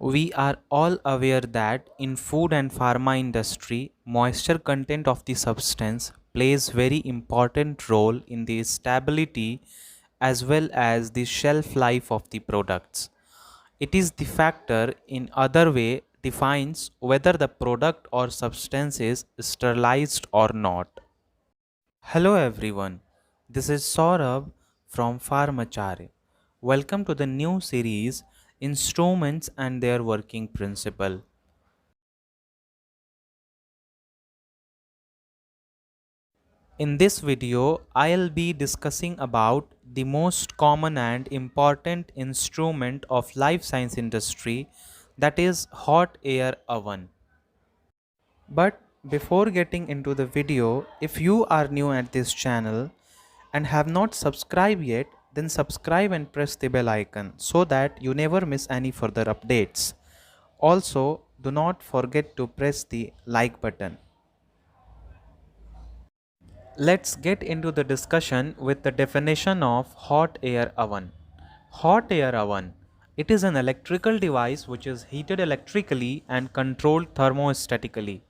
We are all aware that in food and pharma industry, moisture content of the substance plays very important role in the stability as well as the shelf life of the products. It is the factor in other way defines whether the product or substance is sterilized or not. Hello everyone, this is Saurabh from Pharmacharya. Welcome to the new series Instruments and their working principle. In this video, I'll be discussing about the most common and important instrument of life science industry, that is hot air oven. But before getting into the video, if you are new at this channel and have not subscribed yet, then subscribe and press the bell icon so that you never miss any further updates. Also, do not forget to press the like button. Let's get into the discussion with the definition of hot air oven. Hot air oven. It is an electrical device which is heated electrically and controlled thermostatically,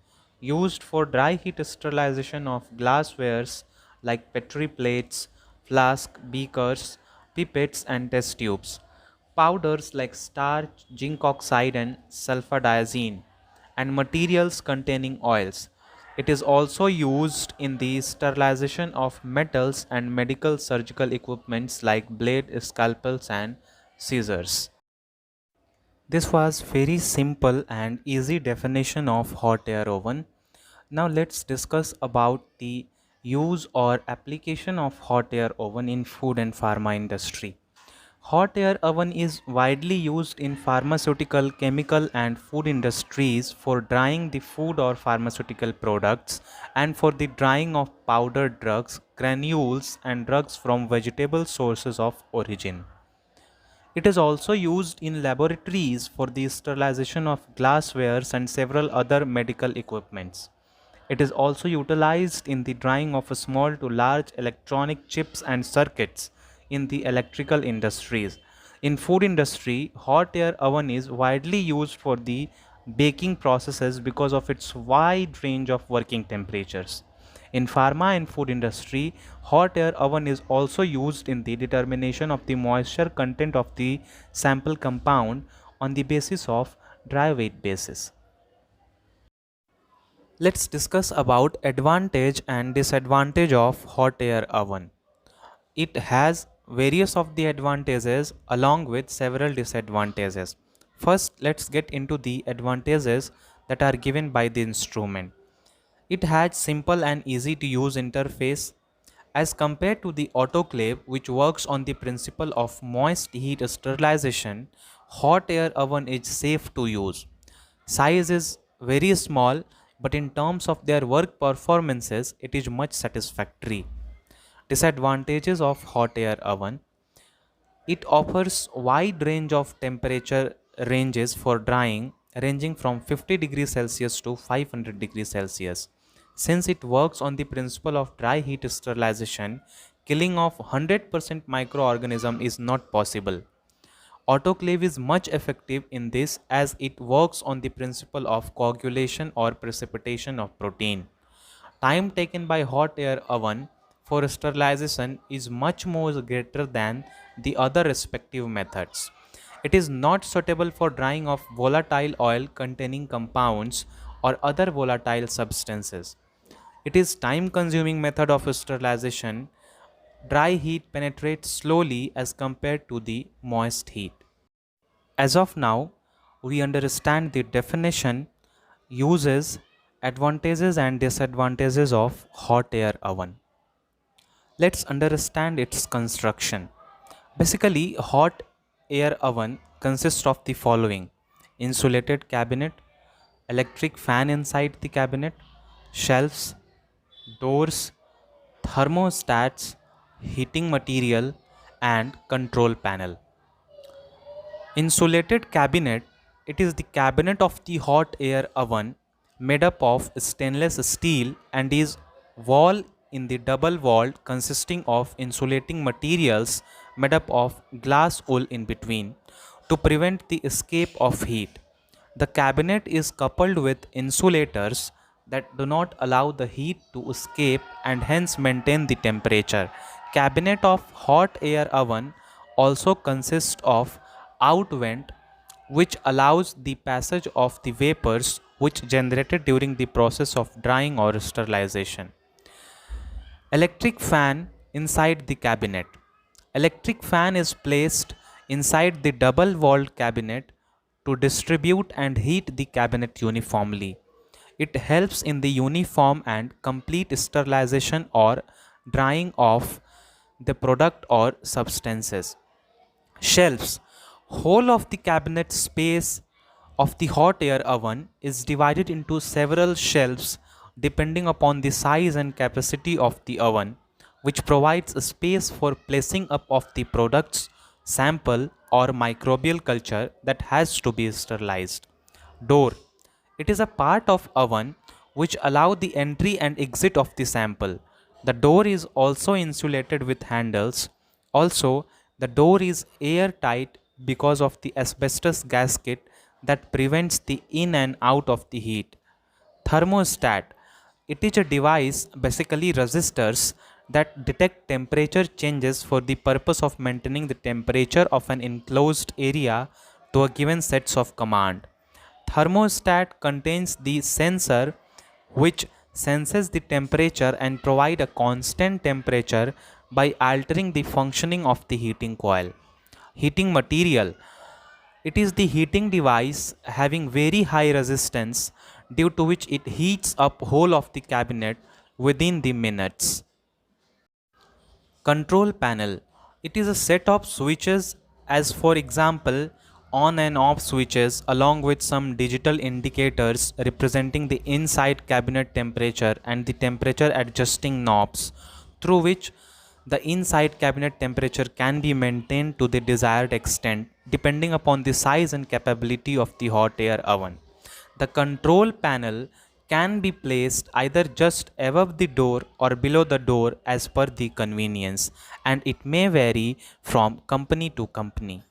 used for dry heat sterilization of glasswares like petri plates, flask, beakers, pipettes and test tubes. Powders like starch, zinc oxide and sulfadiazine, and materials containing oils. It is also used in the sterilization of metals and medical surgical equipments like blade, scalpels and scissors. This was very simple and easy definition of hot air oven. Now let's discuss about the use or application of hot air oven in food and pharma industry. Hot air oven is widely used in pharmaceutical, chemical and food industries for drying the food or pharmaceutical products and for the drying of powdered drugs, granules and drugs from vegetable sources of origin. It is also used in laboratories for the sterilization of glasswares and several other medical equipments. It is also utilized in the drying of small to large electronic chips and circuits in the electrical industries. In food industry, hot air oven is widely used for the baking processes because of its wide range of working temperatures. In pharma and food industry, hot air oven is also used in the determination of the moisture content of the sample compound on the basis of dry weight basis. Let's discuss about advantage and disadvantage of hot air oven. It has various of the advantages along with several disadvantages. First, let's get into the advantages that are given by the instrument. It has simple and easy to use interface as compared to the autoclave, which works on the principle of moist heat sterilization. Hot air oven is safe to use. Size is very small, but in terms of their work performances, it is much satisfactory. Disadvantages of hot air oven. It offers wide range of temperature ranges for drying, ranging from 50 degrees Celsius to 500 degrees Celsius. Since it works on the principle of dry heat sterilization, killing of 100% microorganism is not possible. Autoclave is much effective in this as it works on the principle of coagulation or precipitation of protein. Time taken by hot air oven for sterilization is much more greater than the other respective methods. It is not suitable for drying of volatile oil containing compounds or other volatile substances. It is time consuming method of sterilization. Dry heat penetrates slowly as compared to the moist heat. As of now, we understand the definition, uses, advantages and disadvantages of hot air oven. Let's understand its construction. Basically, hot air oven consists of the following: insulated cabinet, electric fan inside the cabinet, shelves, doors, thermostats, heating material, and control panel. Insulated cabinet. It is the cabinet of the hot air oven made up of stainless steel and is wall in the double walled consisting of insulating materials made up of glass wool in between to prevent the escape of heat. The cabinet is coupled with insulators that do not allow the heat to escape and hence maintain the temperature. Cabinet of hot air oven also consists of outvent which allows the passage of the vapors which generated during the process of drying or sterilization. Electric fan inside the cabinet. Electric fan is placed inside the double walled cabinet to distribute and heat the cabinet uniformly. It helps in the uniform and complete sterilization or drying of the product or substances. Shelves. Whole of the cabinet space of the hot air oven is divided into several shelves depending upon the size and capacity of the oven, which provides a space for placing up of the products, sample or microbial culture that has to be sterilized. Door. It is a part of oven which allow the entry and exit of the sample. The door is also insulated with handles. Also, the door is airtight because of the asbestos gasket that prevents the in and out of the heat. Thermostat. It is a device, basically resistors, that detect temperature changes for the purpose of maintaining the temperature of an enclosed area to a given sets of command. Thermostat contains the sensor which senses the temperature and provide a constant temperature by altering the functioning of the heating coil. Heating material. It is the heating device having very high resistance due to which it heats up whole of the cabinet within the minutes. Control panel. It is a set of switches as for example on and off switches along with some digital indicators representing the inside cabinet temperature and the temperature adjusting knobs through which the inside cabinet temperature can be maintained to the desired extent depending upon the size and capability of the hot air oven. The control panel can be placed either just above the door or below the door as per the convenience, and it may vary from company to company.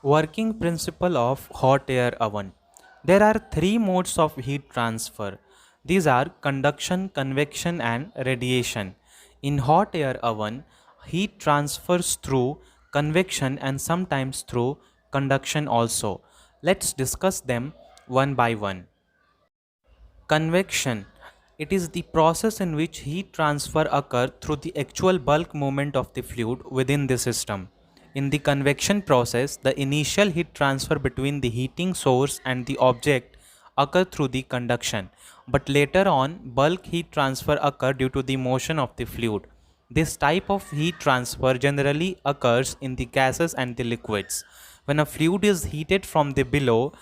Working principle of hot air oven. There are three modes of heat transfer. These are conduction, convection and radiation. In hot air oven, heat transfers through convection and sometimes through conduction also. Let's discuss them one by one. Convection. It is the process in which heat transfer occurs through the actual bulk movement of the fluid within the system. In the convection process, the initial heat transfer between the heating source and the object occur through the conduction, but later on bulk heat transfer occur due to the motion of the fluid. This type of heat transfer generally occurs in the gases and the liquids. When a fluid is heated from the below,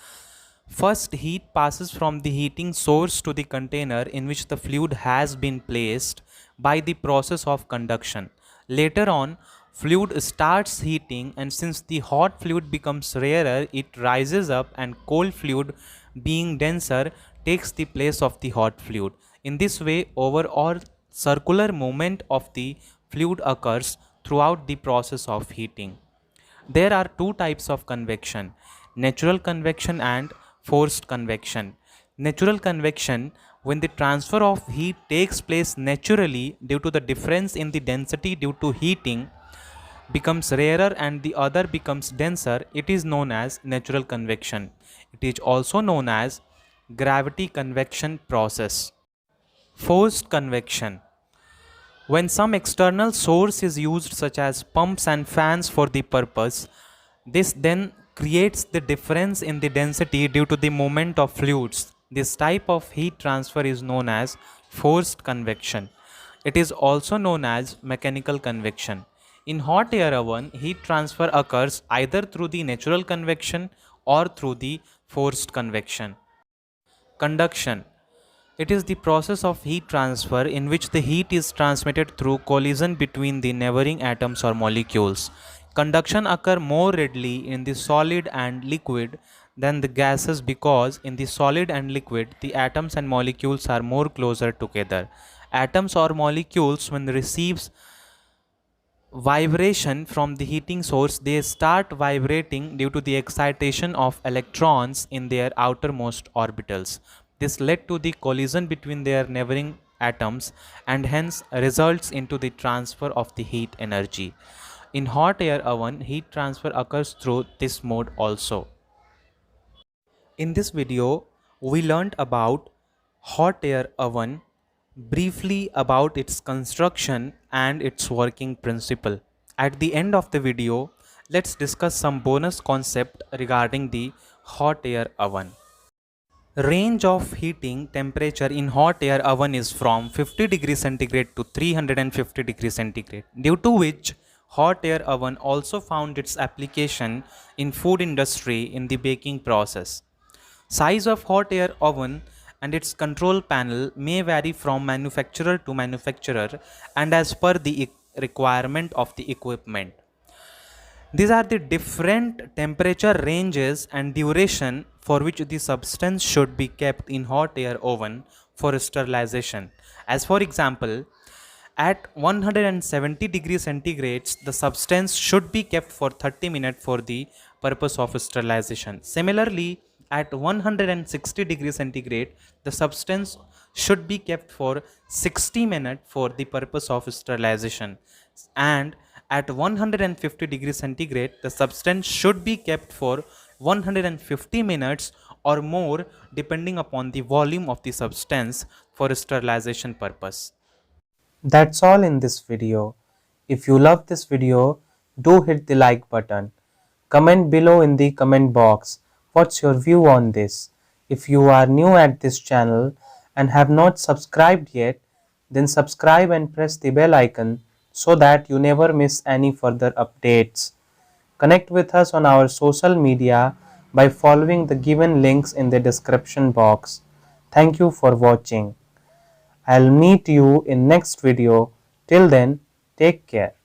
first, heat passes from the heating source to the container in which the fluid has been placed by the process of conduction. Later on, fluid starts heating, and since the hot fluid becomes rarer, it rises up and cold fluid, being denser, takes the place of the hot fluid. In this way, overall circular movement of the fluid occurs throughout the process of heating. There are two types of convection: natural convection and forced convection. Natural convection, when the transfer of heat takes place naturally due to the difference in the density due to heating, becomes rarer and the other becomes denser, it is known as natural convection. It is also known as gravity convection process. Forced convection. When some external source is used such as pumps and fans for the purpose, this then creates the difference in the density due to the movement of fluids. This type of heat transfer is known as forced convection. It is also known as mechanical convection. In hot air oven, heat transfer occurs either through the natural convection or through the forced convection. Conduction. It is the process of heat transfer in which the heat is transmitted through collision between the neighboring atoms or molecules. Conduction occurs more readily in the solid and liquid than the gases because in the solid and liquid the atoms and molecules are more closer together. Atoms or molecules when receives vibration from the heating source, they start vibrating due to the excitation of electrons in their outermost orbitals. This led to the collision between their neighboring atoms and hence results into the transfer of the heat energy. In hot air oven, heat transfer occurs through this mode also. In this video, we learned about hot air oven, briefly about its construction and its working principle. At the end of the video, let's discuss some bonus concept regarding the hot air oven. Range of heating temperature in hot air oven is from 50 degrees centigrade to 350 degrees centigrade, due to which hot air oven also found its application in food industry in the baking process. Size of hot air oven and its control panel may vary from manufacturer to manufacturer and as per the requirement of the equipment. These are the different temperature ranges and duration for which the substance should be kept in hot air oven for sterilization. As for example, at 170 degrees centigrade, the substance should be kept for 30 minutes for the purpose of sterilization. Similarly, at 160 degrees centigrade, the substance should be kept for 60 minutes for the purpose of sterilization. And at 150 degrees centigrade, the substance should be kept for 150 minutes or more depending upon the volume of the substance for sterilization purpose. That's all in this video. If you love this video, do hit the like button. Comment below in the comment box what's your view on this. If you are new at this channel and have not subscribed yet, then subscribe and press the bell icon so that you never miss any further updates. Connect with us on our social media by following the given links in the description box. Thank you for watching. I'll meet you in next video. Till then, take care.